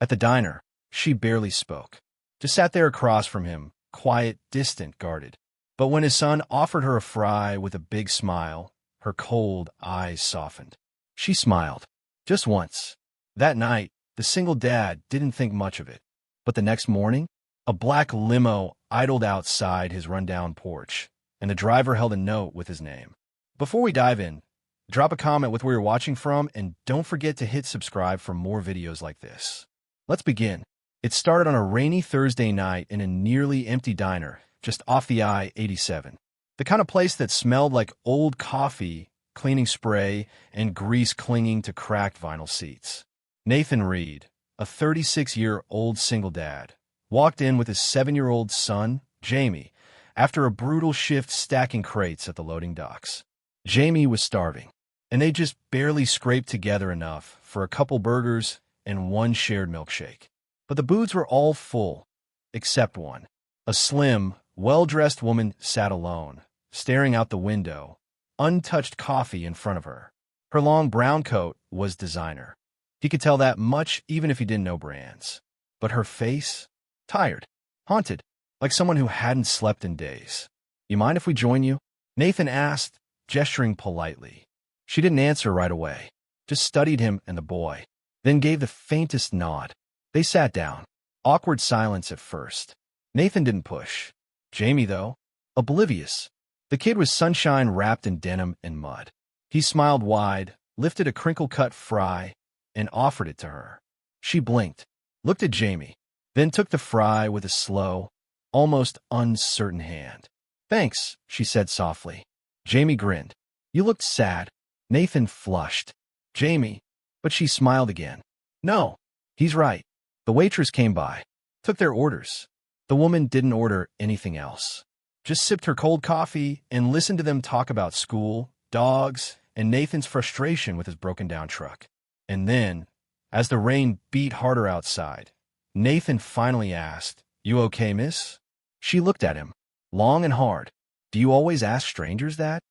At the diner, she barely spoke. Just sat there across from him, quiet, distant, guarded. But when his son offered her a fry with a big smile, her cold eyes softened. She smiled. Just once. That night, the single dad didn't think much of it. But the next morning, a black limo idled outside his rundown porch, and the driver held a note with his name. Before we dive in, drop a comment with where you're watching from, and don't forget to hit subscribe for more videos like this. Let's begin. It started on a rainy Thursday night in a nearly empty diner just off the I-87. The kind of place that smelled like old coffee, cleaning spray, and grease clinging to cracked vinyl seats. Nathan Reed, a 36-year-old single dad, walked in with his 7-year-old son, Jamie, after a brutal shift stacking crates at the loading docks. Jamie was starving, and they just barely scraped together enough for a couple burgers and one shared milkshake. But the booths were all full, except one. A slim, well-dressed woman sat alone, staring out the window, untouched coffee in front of her. Her long brown coat was designer. He could tell that much even if he didn't know brands. But her face? Tired, haunted, like someone who hadn't slept in days. "You mind if we join you?" Nathan asked, gesturing politely. She didn't answer right away, just studied him and the boy, then gave the faintest nod. They sat down. Awkward silence at first. Nathan didn't push. Jamie, though, oblivious. The kid was sunshine wrapped in denim and mud. He smiled wide, lifted a crinkle-cut fry, and offered it to her. She blinked, looked at Jamie, then took the fry with a slow, almost uncertain hand. "Thanks," she said softly. Jamie grinned. "You looked sad." Nathan flushed. "Jamie," but she smiled again. "No, he's right." The waitress came by, took their orders. The woman didn't order anything else. Just sipped her cold coffee and listened to them talk about school, dogs, and Nathan's frustration with his broken-down truck. And then, as the rain beat harder outside, Nathan finally asked, "You okay, miss?" She looked at him, long and hard. "Do you always ask strangers that?"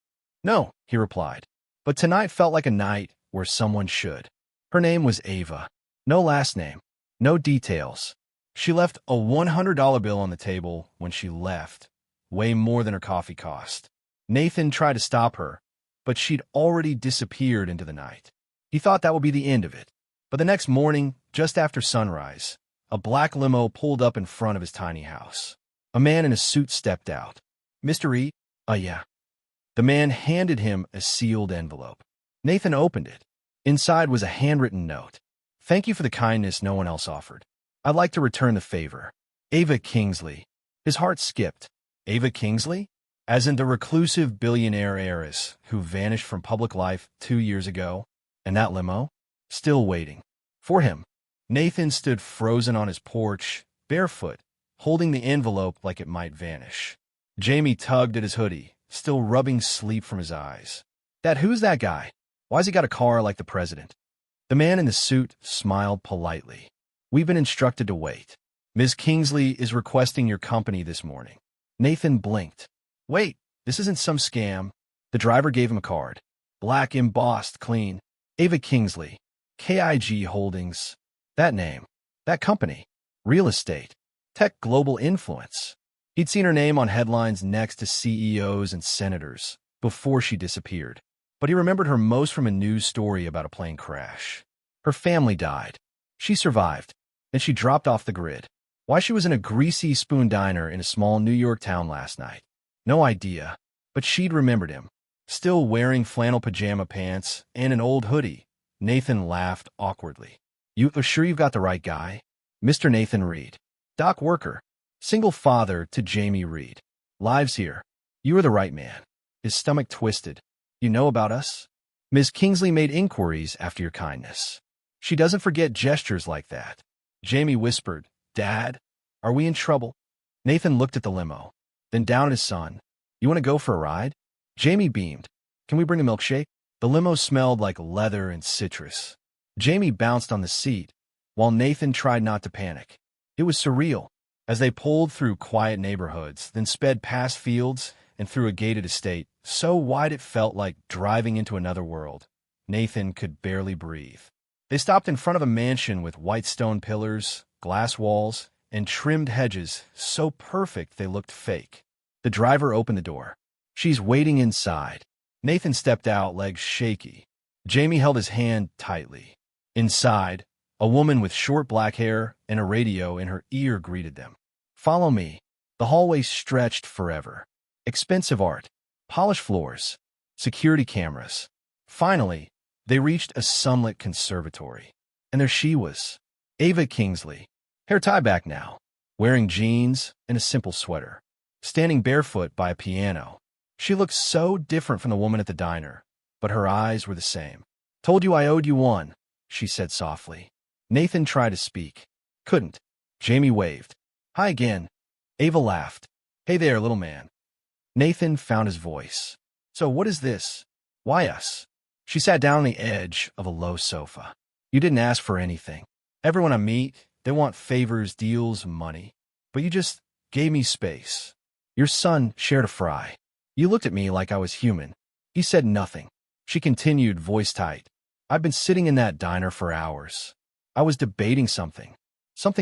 "No," he replied. But tonight felt like a night where someone should. Her name was Ava. No last name. No details. She left a $100 bill on the table when she left, way more than her coffee cost. Nathan tried to stop her, but she'd already disappeared into the night. He thought that would be the end of it. But the next morning, just after sunrise, a black limo pulled up in front of his tiny house. A man in a suit stepped out. "Mr. Reed?" Yeah." The man handed him a sealed envelope. Nathan opened it. Inside was a handwritten note. "Thank you for the kindness no one else offered. I'd like to return the favor. Ava Kingsley." His heart skipped. Ava Kingsley? As in the reclusive billionaire heiress who vanished from public life 2 years ago? And that limo? Still waiting. For him. Nathan stood frozen on his porch, barefoot, holding the envelope like it might vanish. Jamie tugged at his hoodie, still rubbing sleep from his eyes. Who's that guy? Why's he got a car like the president?" The man in the suit smiled politely. "We've been instructed to wait. Ms. Kingsley is requesting your company this morning." Nathan blinked. "Wait, this isn't some scam." The driver gave him a card. Black, embossed, clean. Ava Kingsley. KIG Holdings. That name. That company. Real estate. Tech global influence. He'd seen her name on headlines next to CEOs and senators before she disappeared. But he remembered her most from a news story about a plane crash. Her family died. She survived. Then she dropped off the grid. Why she was in a greasy spoon diner in a small New York town last night. No idea. But she'd remembered him. Still wearing flannel pajama pants and an old hoodie. Nathan laughed awkwardly. "You are sure you've got the right guy?" "Mr. Nathan Reed. Dock worker. Single father to Jamie Reed. Lives here. You are the right man." His stomach twisted. "You know about us?" "Ms. Kingsley made inquiries after your kindness. She doesn't forget gestures like that." Jamie whispered, "Dad, are we in trouble?" Nathan looked at the limo, then down at his son. "You want to go for a ride?" Jamie beamed. "Can we bring a milkshake?" The limo smelled like leather and citrus. Jamie bounced on the seat, while Nathan tried not to panic. It was surreal, as they pulled through quiet neighborhoods, then sped past fields and through a gated estate, so wide it felt like driving into another world. Nathan could barely breathe. They stopped in front of a mansion with white stone pillars, glass walls, and trimmed hedges so perfect they looked fake. The driver opened the door. "She's waiting inside." Nathan stepped out, legs shaky. Jamie held his hand tightly. Inside, a woman with short black hair and a radio in her ear greeted them. "Follow me." The hallway stretched forever. Expensive art, polished floors, security cameras. Finally, they reached a sunlit conservatory. And there she was, Ava Kingsley, hair tied back now, wearing jeans and a simple sweater, standing barefoot by a piano. She looked so different from the woman at the diner, but her eyes were the same. "Told you I owed you one," she said softly. Nathan tried to speak. Couldn't. Jamie waved. "Hi again." Ava laughed. "Hey there, little man." Nathan found his voice. "So what is this? Why us?" She sat down on the edge of a low sofa. "You didn't ask for anything. Everyone I meet, they want favors, deals, money. But you just gave me space. Your son shared a fry. You looked at me like I was human." He said nothing. She continued, voice tight. "I've been sitting in that diner for hours. I was debating something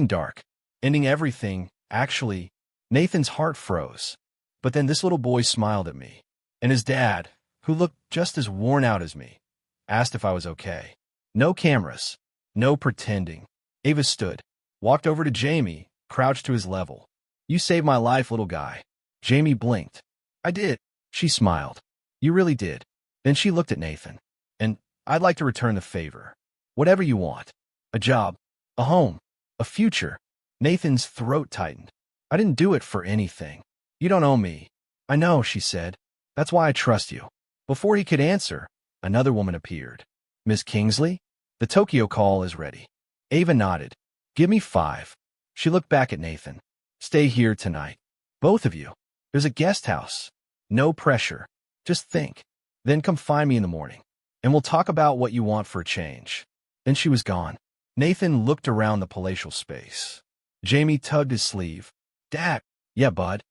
dark, ending everything, actually." Nathan's heart froze. But then this little boy smiled at me. And his dad, who looked just as worn out as me, asked if I was okay. No cameras. No pretending. Ava stood, walked over to Jamie, crouched to his level. "You saved my life, little guy." Jamie blinked. "I did." She smiled. "You really did." Then she looked at Nathan. "And I'd like to return the favor. Whatever you want. A job. A home. A future." Nathan's throat tightened. "I didn't do it for anything. You don't owe me." "I know," she said. "That's why I trust you." Before he could answer, another woman appeared. "Miss Kingsley? The Tokyo call is ready." Ava nodded. "Give me 5. She looked back at Nathan. "Stay here tonight. Both of you. There's a guest house. No pressure. Just think. Then come find me in the morning, and we'll talk about what you want for a change." Then she was gone. Nathan looked around the palatial space. Jamie tugged his sleeve. "Dad." "Yeah, bud.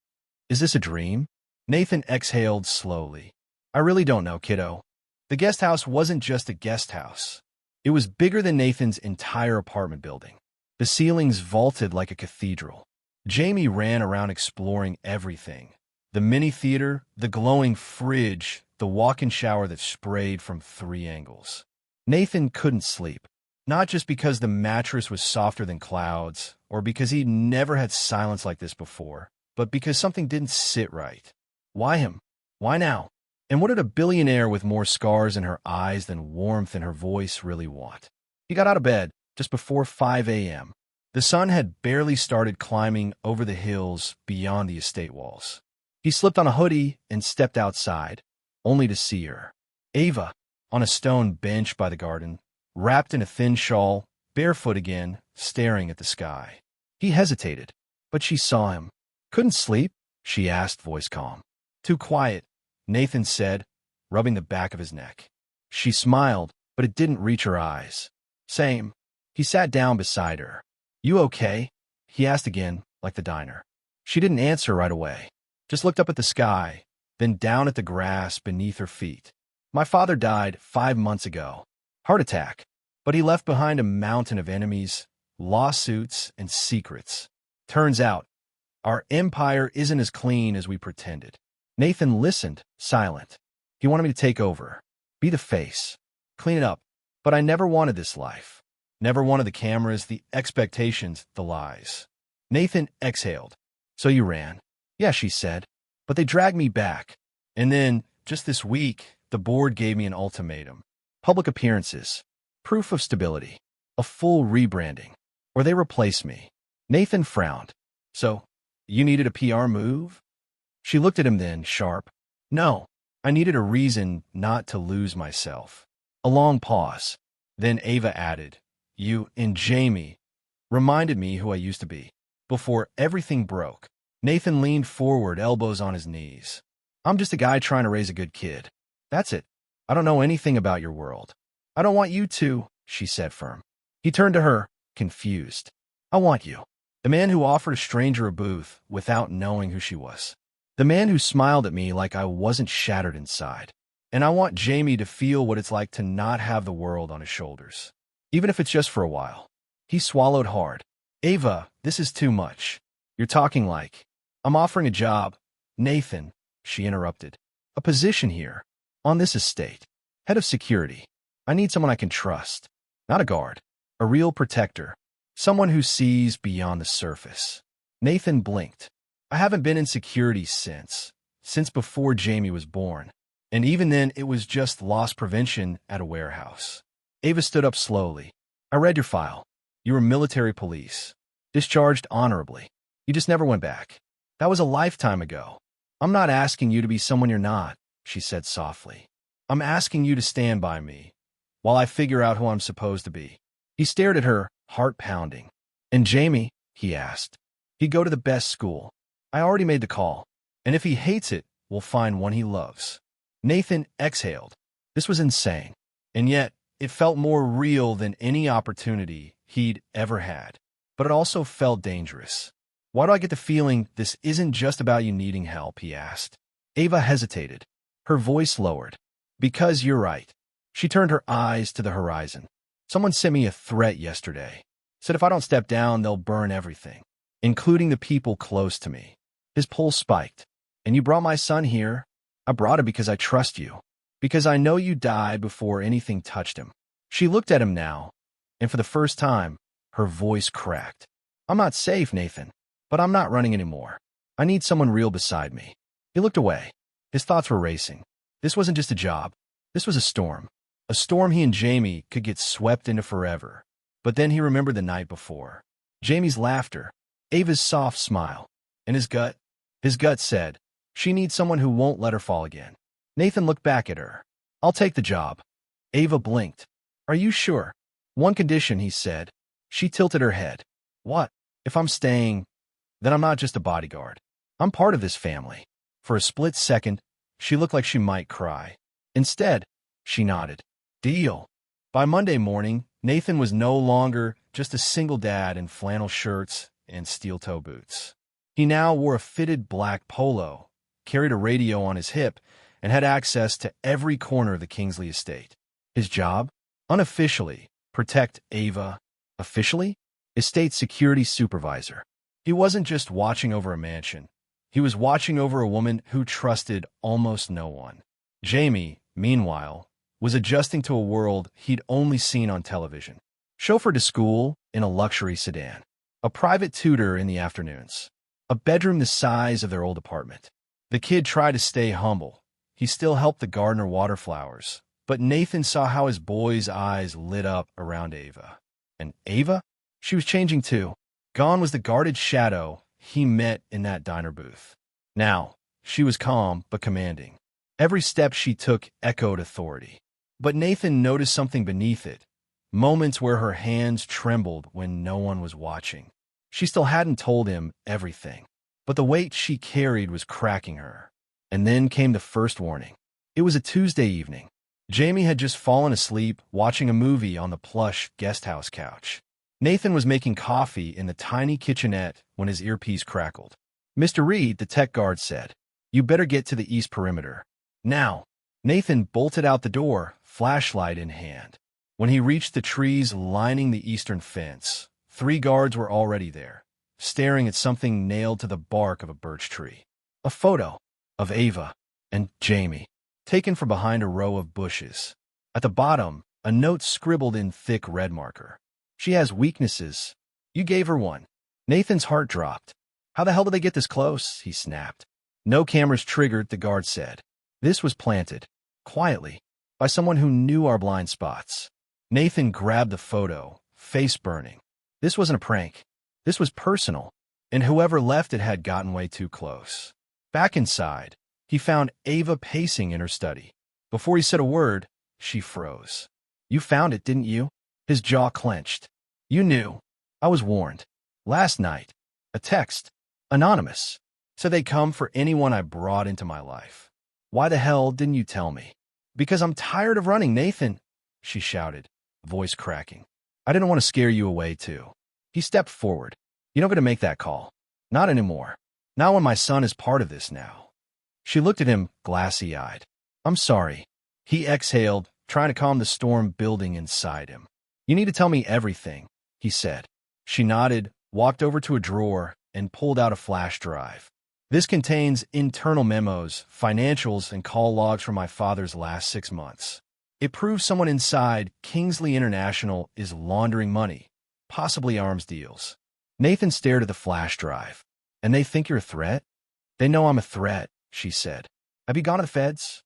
Is this a dream?" Nathan exhaled slowly. "I really don't know, kiddo." The guest house wasn't just a guest house. It was bigger than Nathan's entire apartment building. The ceilings vaulted like a cathedral. Jamie ran around exploring everything. The mini theater, the glowing fridge, the walk-in shower that sprayed from 3 angles. Nathan couldn't sleep. Not just because the mattress was softer than clouds, or because he'd never had silence like this before, but because something didn't sit right. Why him? Why now? And what did a billionaire with more scars in her eyes than warmth in her voice really want? He got out of bed just before 5 a.m. The sun had barely started climbing over the hills beyond the estate walls. He slipped on a hoodie and stepped outside, only to see her. Ava, on a stone bench by the garden, wrapped in a thin shawl, barefoot again, staring at the sky. He hesitated, but she saw him. "Couldn't sleep?" she asked, voice calm. "Too quiet," Nathan said, rubbing the back of his neck. She smiled, but it didn't reach her eyes. "Same." He sat down beside her. "You okay?" he asked again, like the diner. She didn't answer right away, just looked up at the sky, then down at the grass beneath her feet. "My father died 5 months ago. Heart attack. But he left behind a mountain of enemies, lawsuits, and secrets. Turns out, our empire isn't as clean as we pretended." Nathan listened, silent. He wanted me to take over, be the face, clean it up. But I never wanted this life. Never wanted the cameras, the expectations, the lies. Nathan exhaled. "So you ran?" "Yeah," she said. "But they dragged me back. And then, just this week, the board gave me an ultimatum. Public appearances, proof of stability, a full rebranding, or they replace me." Nathan frowned. "So, you needed a PR move?" She looked at him then, sharp. "No, I needed a reason not to lose myself." A long pause. Then Ava added, "You and Jamie reminded me who I used to be, before everything broke." Nathan leaned forward, elbows on his knees. "I'm just a guy trying to raise a good kid. That's it. I don't know anything about your world." "I don't want you to," she said firm. He turned to her, confused. "I want you." The man who offered a stranger a booth without knowing who she was. The man who smiled at me like I wasn't shattered inside. And I want Jamie to feel what it's like to not have the world on his shoulders. even if it's just for a while. He swallowed hard. Ava, this is too much. You're talking like, I'm offering a job. Nathan, she interrupted. A position here, on this estate. Head of security. I need someone I can trust. Not a guard. A real protector. Someone who sees beyond the surface. Nathan blinked. I haven't been in security since before Jamie was born. And even then, it was just loss prevention at a warehouse. Ava stood up slowly. I read your file. You were military police. Discharged honorably. You just never went back. That was a lifetime ago. I'm not asking you to be someone you're not, she said softly. I'm asking you to stand by me while I figure out who I'm supposed to be. He stared at her, heart pounding. And Jamie, he asked. He'd go to the best school. I already made the call. And if he hates it, we'll find one he loves. Nathan exhaled. This was insane. And yet, it felt more real than any opportunity he'd ever had. But it also felt dangerous. Why do I get the feeling this isn't just about you needing help, he asked. Ava hesitated. Her voice lowered. Because you're right. She turned her eyes to the horizon. Someone sent me a threat yesterday. Said if I don't step down, they'll burn everything, including the people close to me. His pulse spiked. And you brought my son here? I brought him because I trust you. Because I know you died before anything touched him. She looked at him now, and for the first time, her voice cracked. I'm not safe, Nathan, but I'm not running anymore. I need someone real beside me. He looked away. His thoughts were racing. This wasn't just a job. This was a storm. A storm he and Jamie could get swept into forever. But then he remembered the night before. Jamie's laughter, Ava's soft smile, and his gut said, she needs someone who won't let her fall again. Nathan looked back at her. I'll take the job. Ava blinked. Are you sure? One condition, he said. She tilted her head. What? If I'm staying, then I'm not just a bodyguard. I'm part of this family. For a split second, she looked like she might cry. Instead, she nodded. Deal. By Monday morning, Nathan was no longer just a single dad in flannel shirts and steel-toe boots. He now wore a fitted black polo, carried a radio on his hip, and had access to every corner of the Kingsley estate. His job? Unofficially, protect Ava. Officially? Estate security supervisor. He wasn't just watching over a mansion. He was watching over a woman who trusted almost no one. Jamie, meanwhile, was adjusting to a world he'd only seen on television. Chauffeured to school in a luxury sedan. A private tutor in the afternoons. A bedroom the size of their old apartment. The kid tried to stay humble. He still helped the gardener water flowers. But Nathan saw how his boy's eyes lit up around Ava. And Ava? She was changing too. Gone was the guarded shadow he met in that diner booth. Now, she was calm but commanding. Every step she took echoed authority. But Nathan noticed something beneath it. Moments where her hands trembled when no one was watching. She still hadn't told him everything. But the weight she carried was cracking her. And then came the first warning. It was a Tuesday evening. Jamie had just fallen asleep watching a movie on the plush guesthouse couch. Nathan was making coffee in the tiny kitchenette when his earpiece crackled. Mr. Reed, the tech guard said, you better get to the east perimeter. Now. Nathan bolted out the door, flashlight in hand. When he reached the trees lining the eastern fence, 3 guards were already there, staring at something nailed to the bark of a birch tree. A photo of Ava and Jamie, taken from behind a row of bushes. At the bottom, a note scribbled in thick red marker. She has weaknesses. You gave her one. Nathan's heart dropped. How the hell did they get this close? He snapped. No cameras triggered, the guard said. This was planted, quietly, by someone who knew our blind spots. Nathan grabbed the photo, face burning. This wasn't a prank. This was personal, and whoever left it had gotten way too close. Back inside, he found Ava pacing in her study. Before he said a word, she froze. You found it, didn't you? His jaw clenched. You knew. I was warned. Last night, a text, anonymous, said they'd come for anyone I brought into my life. Why the hell didn't you tell me? Because I'm tired of running, Nathan, she shouted, voice cracking. I didn't want to scare you away, too. He stepped forward. You don't get to make that call. Not anymore. Not when my son is part of this now. She looked at him, glassy-eyed. I'm sorry. He exhaled, trying to calm the storm building inside him. You need to tell me everything, he said. She nodded, walked over to a drawer, and pulled out a flash drive. This contains internal memos, financials, and call logs from my father's last 6 months. It proves someone inside Kingsley International is laundering money, possibly arms deals. Nathan stared at the flash drive. And they think you're a threat? They know I'm a threat, she said. Have you gone to the feds?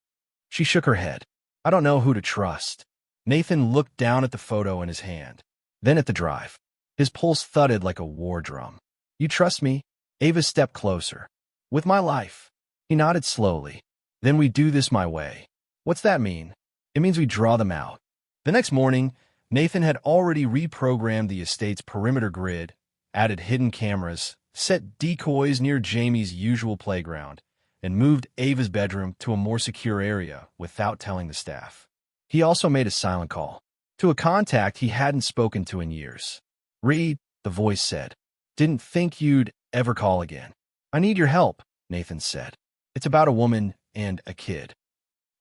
She shook her head. I don't know who to trust. Nathan looked down at the photo in his hand, then at the drive. His pulse thudded like a war drum. You trust me? Ava stepped closer. With my life. He nodded slowly. Then we do this my way. What's that mean? It means we draw them out. The next morning, Nathan had already reprogrammed the estate's perimeter grid, added hidden cameras, set decoys near Jamie's usual playground, and moved Ava's bedroom to a more secure area without telling the staff. He also made a silent call to a contact he hadn't spoken to in years. Reed, the voice said. Didn't think you'd ever call again. I need your help, Nathan said. It's about a woman and a kid.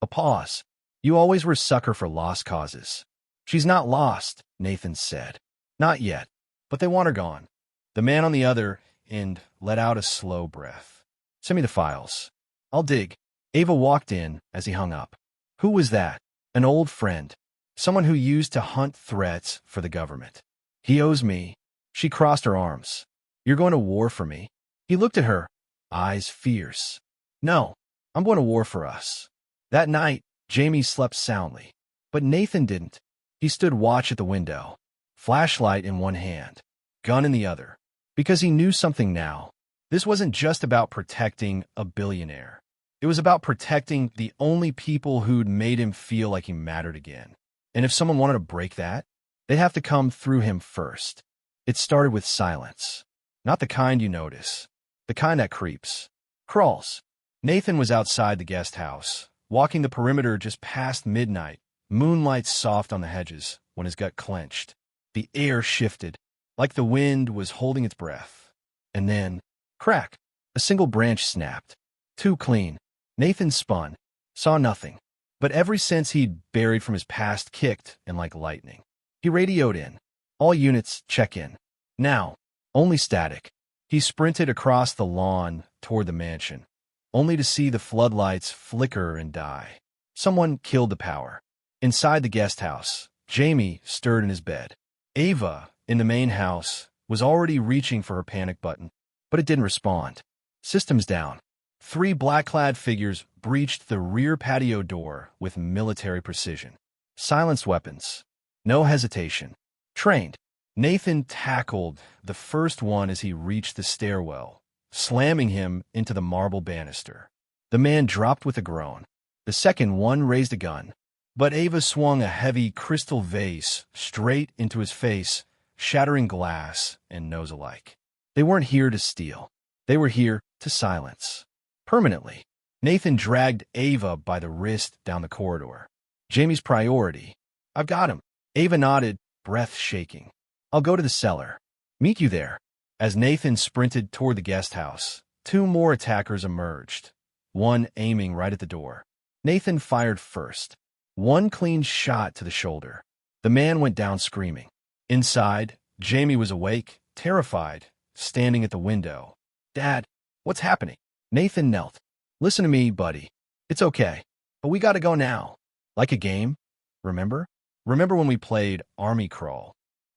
A pause. You always were a sucker for lost causes. She's not lost, Nathan said. Not yet, but they want her gone. The man on the other end let out a slow breath. Send me the files. I'll dig. Ava walked in as he hung up. Who was that? An old friend. Someone who used to hunt threats for the government. He owes me. She crossed her arms. You're going to war for me? He looked at her, eyes fierce. No, I'm going to war for us. That night, Jamie slept soundly. But Nathan didn't. He stood watch at the window, flashlight in one hand, gun in the other. Because he knew something now. This wasn't just about protecting a billionaire. It was about protecting the only people who'd made him feel like he mattered again. And if someone wanted to break that, they'd have to come through him first. It started with silence. Not the kind you notice. The kind that creeps. Crawls. Nathan was outside the guest house, walking the perimeter just past midnight, moonlight soft on the hedges, when his gut clenched. The air shifted, like the wind was holding its breath. And then, crack, a single branch snapped. Too clean. Nathan spun, saw nothing. But every sense he'd buried from his past kicked in like lightning. He radioed in. All units, check in. Now, only static. He sprinted across the lawn toward the mansion, only to see the floodlights flicker and die. Someone killed the power. Inside the guest house, Jamie stirred in his bed. Ava, in the main house, was already reaching for her panic button, but it didn't respond. Systems down. 3 black-clad figures breached the rear patio door with military precision. Silenced weapons. No hesitation. Trained. Nathan tackled the first one as he reached the stairwell, slamming him into the marble banister. The man dropped with a groan. The second one raised a gun, but Ava swung a heavy crystal vase straight into his face, shattering glass and nose alike. They weren't here to steal. They were here to silence. Permanently. Nathan dragged Ava by the wrist down the corridor. Jamie's priority. I've got him. Ava nodded, breath shaking. I'll go to the cellar. Meet you there. As Nathan sprinted toward the guest house, 2 more attackers emerged, one aiming right at the door. Nathan fired first. One clean shot to the shoulder. The man went down screaming. Inside, Jamie was awake, terrified, standing at the window. Dad, what's happening? Nathan knelt. Listen to me, buddy. It's okay, but we gotta go now. Like a game? Remember? Remember when we played Army Crawl?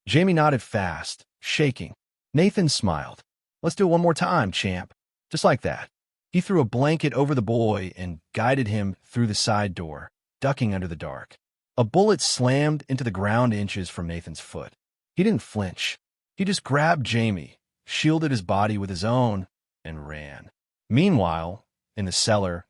Jamie nodded fast, shaking. Nathan smiled. Let's do it one more time, champ. Just like that. He threw a blanket over the boy and guided him through the side door, ducking under the dark. A bullet slammed into the ground inches from Nathan's foot. He didn't flinch. He just grabbed Jamie, shielded his body with his own, and ran. Meanwhile, in the cellar,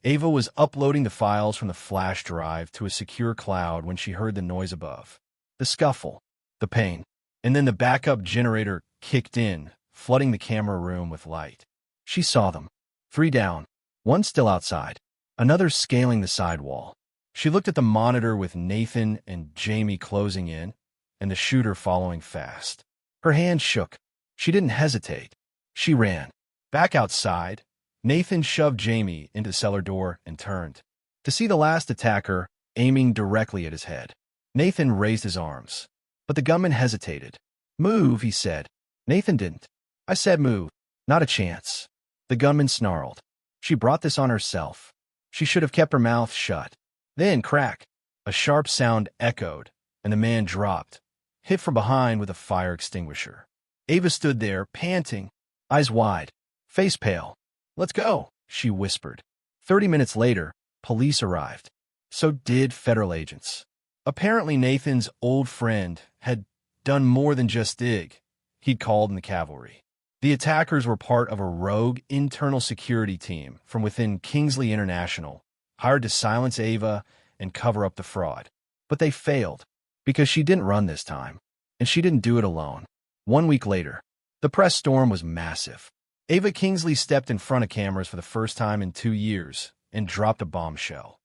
Ava was uploading the files from the flash drive to a secure cloud when she heard the noise above. The scuffle, the pain, and then the backup generator kicked in, flooding the camera room with light. She saw them. 3 down, 1 still outside, another scaling the sidewall. She looked at the monitor with Nathan and Jamie closing in, and the shooter following fast. Her hand shook. She didn't hesitate. She ran. Back outside, Nathan shoved Jamie into the cellar door and turned to see the last attacker aiming directly at his head. Nathan raised his arms. But the gunman hesitated. "Move," he said. Nathan didn't. "I said move. Not a chance." The gunman snarled. She brought this on herself. She should have kept her mouth shut. Then, crack! A sharp sound echoed, and the man dropped, hit from behind with a fire extinguisher. Ava stood there, panting, eyes wide, face pale. "Let's go," she whispered. 30 minutes later, police arrived. So did federal agents. Apparently, Nathan's old friend had done more than just dig. He'd called in the cavalry. The attackers were part of a rogue internal security team from within Kingsley International, hired to silence Ava and cover up the fraud. But they failed, because she didn't run this time, and she didn't do it alone. 1 week later, the press storm was massive. Ava Kingsley stepped in front of cameras for the first time in 2 years and dropped a bombshell.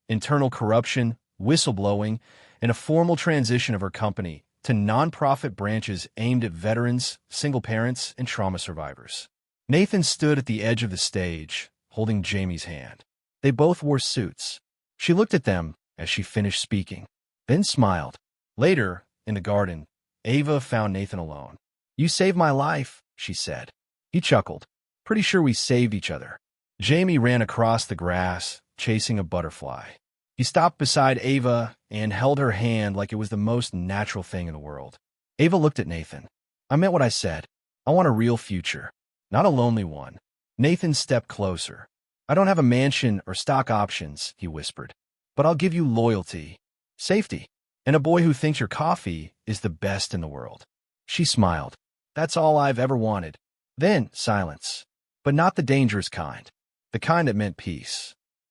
Internal corruption, whistleblowing, and a formal transition of her company to nonprofit branches aimed at veterans, single parents, and trauma survivors. Nathan stood at the edge of the stage, holding Jamie's hand. They both wore suits. She looked at them as she finished speaking, then smiled. Later, in the garden, Ava found Nathan alone. "You saved my life," she said. He chuckled. "Pretty sure we saved each other." Jamie ran across the grass, chasing a butterfly. He stopped beside Ava and held her hand like it was the most natural thing in the world. Ava looked at Nathan. "I meant what I said. I want a real future, not a lonely one." Nathan stepped closer. "I don't have a mansion or stock options," he whispered, "but I'll give you loyalty, safety, and a boy who thinks your coffee is the best in the world." She smiled. "That's all I've ever wanted." Then silence, but not the dangerous kind, the kind that meant peace.